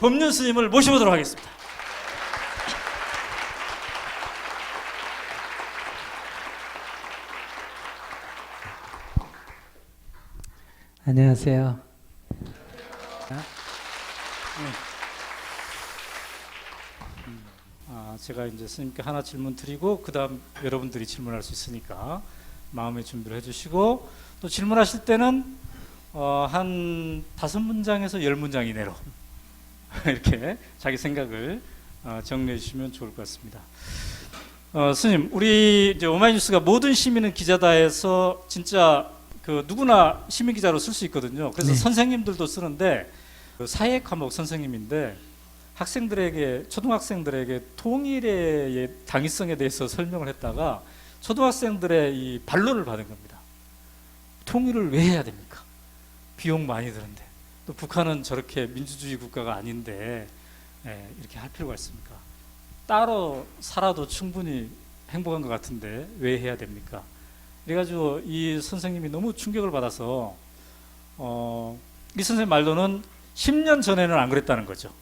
법륜 스님을 모셔보도록 하겠습니다. 안녕하세요. 제가 이제 스님께 하나 질문 드리고 그 다음 여러분들이 질문할 수 있으니까 마음의 준비를 해주시고, 또 질문하실 때는 한 5문장에서 10문장 이내로 이렇게 자기 생각을 정리해 주시면 좋을 것 같습니다. 스님, 우리 이제 오마이뉴스가 모든 시민은 기자다에서 진짜 그 누구나 시민 기자로 쓸 수 있거든요. 그래서 네. 선생님들도 쓰는데, 그 사회 과목 선생님인데 학생들에게, 초등학생들에게 통일의 당위성에 대해서 설명을 했다가 초등학생들의 이 반론을 받은 겁니다. 통일을 왜 해야 됩니까? 비용 많이 드는데, 또 북한은 저렇게 민주주의 국가가 아닌데 이렇게 할 필요가 있습니까? 따로 살아도 충분히 행복한 것 같은데 왜 해야 됩니까? 그래가지고 이 선생님이 너무 충격을 받아서 이 선생님 말로는 10년 전에는 안 그랬다는 거죠.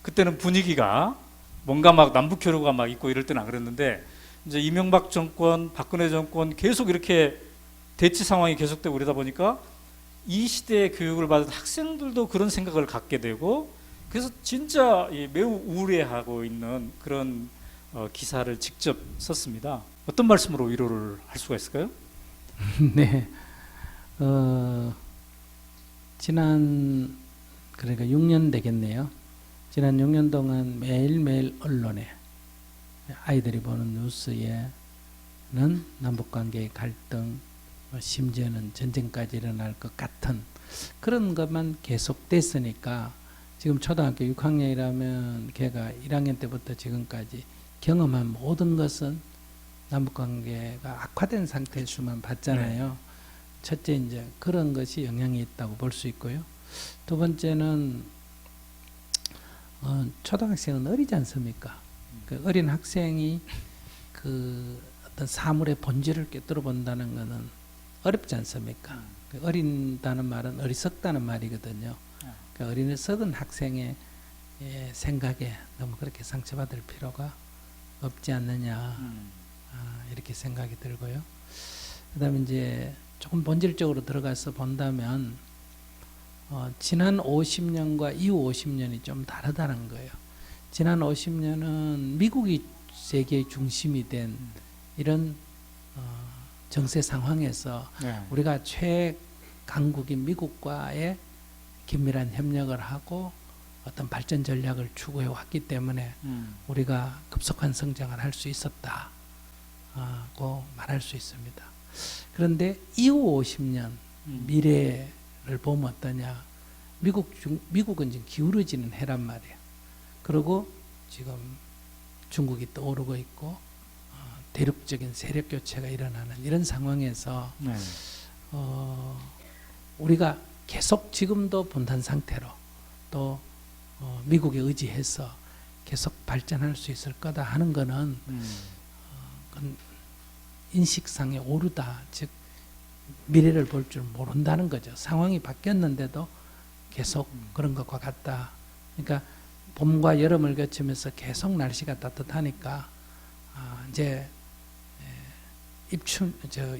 그때는 분위기가 뭔가 막 남북 교류가 막 있고 이럴 때는 안 그랬는데, 이제 이명박 정권, 박근혜 정권 계속 이렇게 대치 상황이 계속되고 이러다 보니까 이 시대의 교육을 받은 학생들도 그런 생각을 갖게 되고, 그래서 진짜 매우 우울해하고 있는 그런 기사를 직접 썼습니다. 어떤 말씀으로 위로를 할 수가 있을까요? 네. 지난 그러니까 6년 되겠네요. 지난 6년 동안 매일매일 언론에, 아이들이 보는 뉴스에는 남북관계의 갈등, 심지어는 전쟁까지 일어날 것 같은 그런 것만 계속됐으니까, 지금 초등학교 6학년이라면 걔가 1학년 때부터 지금까지 경험한 모든 것은 남북관계가 악화된 상태에서만 봤잖아요. 첫째, 이제 그런 것이 영향이 있다고 볼 수 있고요. 두 번째는 초등학생은 어리지 않습니까? 그 어린 학생이 그 어떤 사물의 본질을 꿰뚫어 본다는 것은 어렵지 않습니까? 그 어린다는 말은 어리석다는 말이거든요. 그 어리석은 학생의 생각에 너무 그렇게 상처받을 필요가 없지 않느냐, 이렇게 생각이 들고요. 그다음에 이제 조금 본질적으로 들어가서 본다면 지난 50년과 이후 50년이 좀 다르다는 거예요. 지난 50년은 미국이 세계의 중심이 된 이런 정세 상황에서 우리가 최강국인 미국과의 긴밀한 협력을 하고 어떤 발전 전략을 추구해 왔기 때문에 우리가 급속한 성장을 할 수 있었다고 말할 수 있습니다. 그런데 이후 50년 미래를 보면 어떠냐? 미국은 지금 기울어지는 해란 말이에요. 그리고 지금 중국이 떠오르고 있고 대륙적인 세력 교체가 일어나는 이런 상황에서 우리가 계속 지금도 분단 상태로 또 미국에 의지해서 계속 발전할 수 있을 거다 하는 거는 그건 인식상에 오르다, 즉 미래를 볼 줄 모른다는 거죠. 상황이 바뀌었는데도 계속 그런 것과 같다. 그러니까 봄과 여름을 거치면서 계속 날씨가 따뜻하니까 이제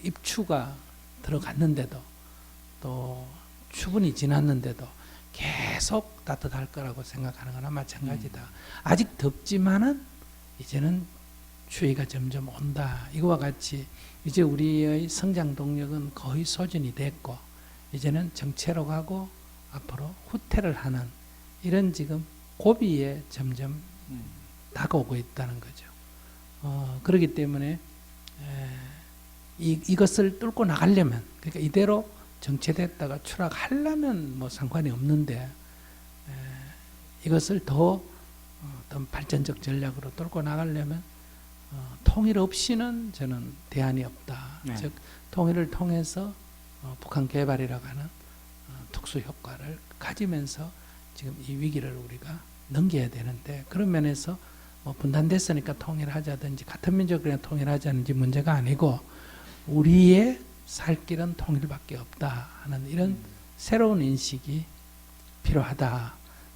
입추가 들어갔는데도 또 추분이 지났는데도 계속 따뜻할 거라고 생각하는 거나 마찬가지다. 아직 덥지만은 이제는 추위가 점점 온다. 이거와 같이 이제 우리의 성장 동력은 거의 소진이 됐고, 이제는 정체로 가고 앞으로 후퇴를 하는 이런 지금 고비에 점점 다가오고 있다는 거죠. 그렇기 때문에 이것을 뚫고 나가려면, 그러니까 이대로 정체됐다가 추락하려면 뭐 상관이 없는데, 이것을 더 어떤 발전적 전략으로 뚫고 나가려면 통일 없이는 저는 대안이 없다. 즉 통일을 통해서 북한 개발이라고 하는 특수 효과를 가지면서 지금 이 위기를 우리가 넘겨야 되는데, 그런 면에서 뭐 분단됐으니까 통일하자든지 같은 민족이랑 통일하자든지 문제가 아니고, 우리의 살 길은 통일밖에 없다 하는 이런 새로운 인식이 필요하다.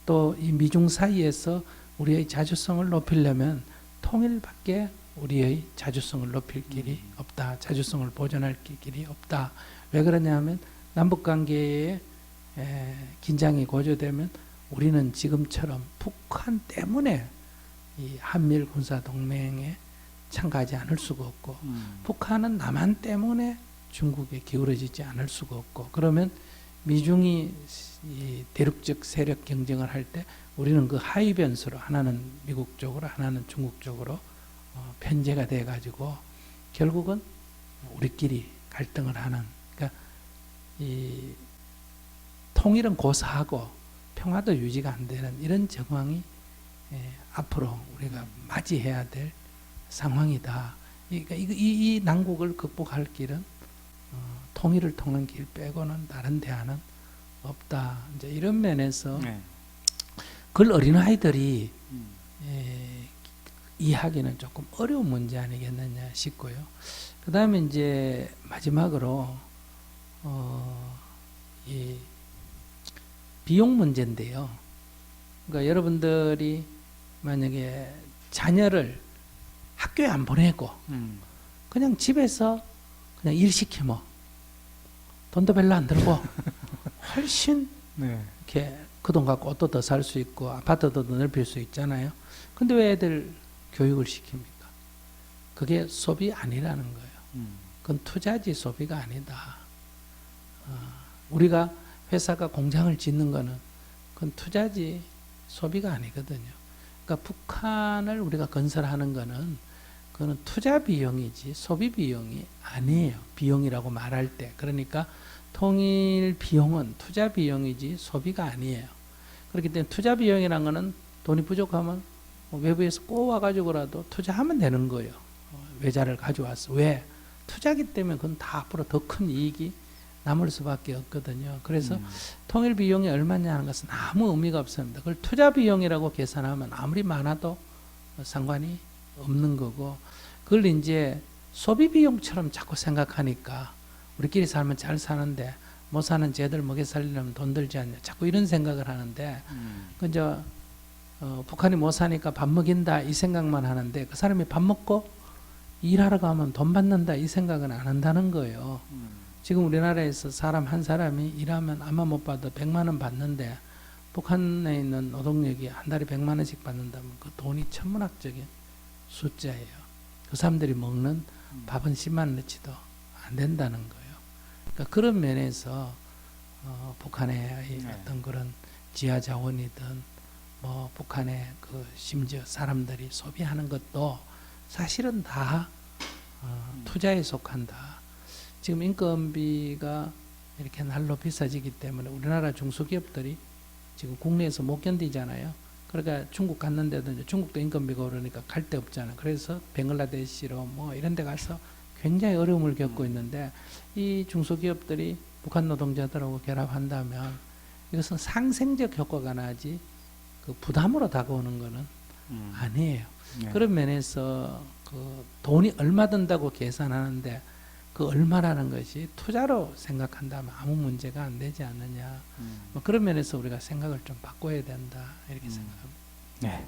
또 이 미중 사이에서 우리의 자주성을 높이려면 통일밖에 우리의 자주성을 높일 길이 없다. 자주성을 보존할 길이 없다. 왜 그러냐면 남북 관계에 긴장이 고조되면 우리는 지금처럼 북한 때문에 이 한미일 군사 동맹에 참가하지 않을 수가 없고 북한은 남한 때문에 중국에 기울어지지 않을 수가 없고 그러면 미중이 이 대륙적 세력 경쟁을 할 때 우리는 그 하위 변수로 하나는 미국 쪽으로 하나는 중국 쪽으로 편제가 돼 가지고 결국은 우리끼리 갈등을 하는 그러니까 이 통일은 고사하고 평화도 유지가 안 되는 이런 정황이 앞으로 우리가 맞이해야 될 상황이다. 그러니까 이 난국을 극복할 길은 통일을 통한 길 빼고는 다른 대안은 없다. 이제 이런 면에서 네. 그걸 어린아이들이 이해하기는 조금 어려운 문제 아니겠느냐 싶고요. 그 다음에 이제 마지막으로 이 비용 문제인데요. 그러니까 여러분들이 만약에 자녀를 학교에 안 보내고 그냥 집에서 그냥 일 시키면 돈도 별로 안 들고 훨씬 네. 이렇게 그 돈 갖고 옷도 더 살 수 있고 아파트도 더 넓힐 수 있잖아요. 근데 왜 애들 교육을 시킵니까? 그게 소비 아니라는 거예요. 그건 투자지 소비가 아니다. 우리가 회사가 공장을 짓는 거는 그건 투자지 소비가 아니거든요. 그러니까 북한을 우리가 건설하는 거는 그거는 투자 비용이지 소비 비용이 아니에요. 비용이라고 말할 때. 그러니까 통일 비용은 투자 비용이지 소비가 아니에요. 그렇기 때문에 투자 비용이라는 거는 돈이 부족하면 외부에서 꼬와가지고라도 투자하면 되는 거예요. 외자를 가져와서. 왜? 투자기 때문에 그건 다 앞으로 더 큰 이익이 남을 수밖에 없거든요. 그래서 통일 비용이 얼마냐 하는 것은 아무 의미가 없습니다. 그걸 투자 비용이라고 계산하면 아무리 많아도 상관이 없는 거고 그걸 이제 소비 비용처럼 자꾸 생각하니까 우리끼리 살면 잘 사는데 못 사는 쟤들 먹여 살리려면 돈 들지 않냐 자꾸 이런 생각을 하는데 그저 북한이 못 사니까 밥 먹인다 이 생각만 하는데 그 사람이 밥 먹고 일하러 가면 돈 받는다 이 생각은 안 한다는 거예요. 지금 우리나라에서 사람 한 사람이 일하면 아마 못 받아 100만 원 받는데 북한에 있는 노동력이 한 달에 100만 원씩 받는다면 그 돈이 천문학적인 숫자예요. 그 사람들이 먹는 밥은 10만 원어치도 안 된다는 거예요. 그러니까 그런 면에서 북한의 어떤 그런 지하 자원이든 뭐 북한의 그 심지어 사람들이 소비하는 것도 사실은 다 투자에 속한다. 지금 인건비가 이렇게 날로 비싸지기 때문에 우리나라 중소기업들이 지금 국내에서 못 견디잖아요. 그러니까 중국 갔는데도 이제 중국도 인건비가 오르니까 갈 데 없잖아요. 그래서 벵글라데시로 뭐 이런 데 가서 굉장히 어려움을 겪고 있는데 이 중소기업들이 북한 노동자들하고 결합한다면 이것은 상생적 효과가 나지 그 부담으로 다가오는 거는 아니에요. 네. 그런 면에서 그 돈이 얼마 든다고 계산하는데 그 얼마라는 것이 투자로 생각한다면 아무 문제가 안 되지 않느냐. 뭐 그런 면에서 우리가 생각을 좀 바꿔야 된다 이렇게 생각합니다. 네.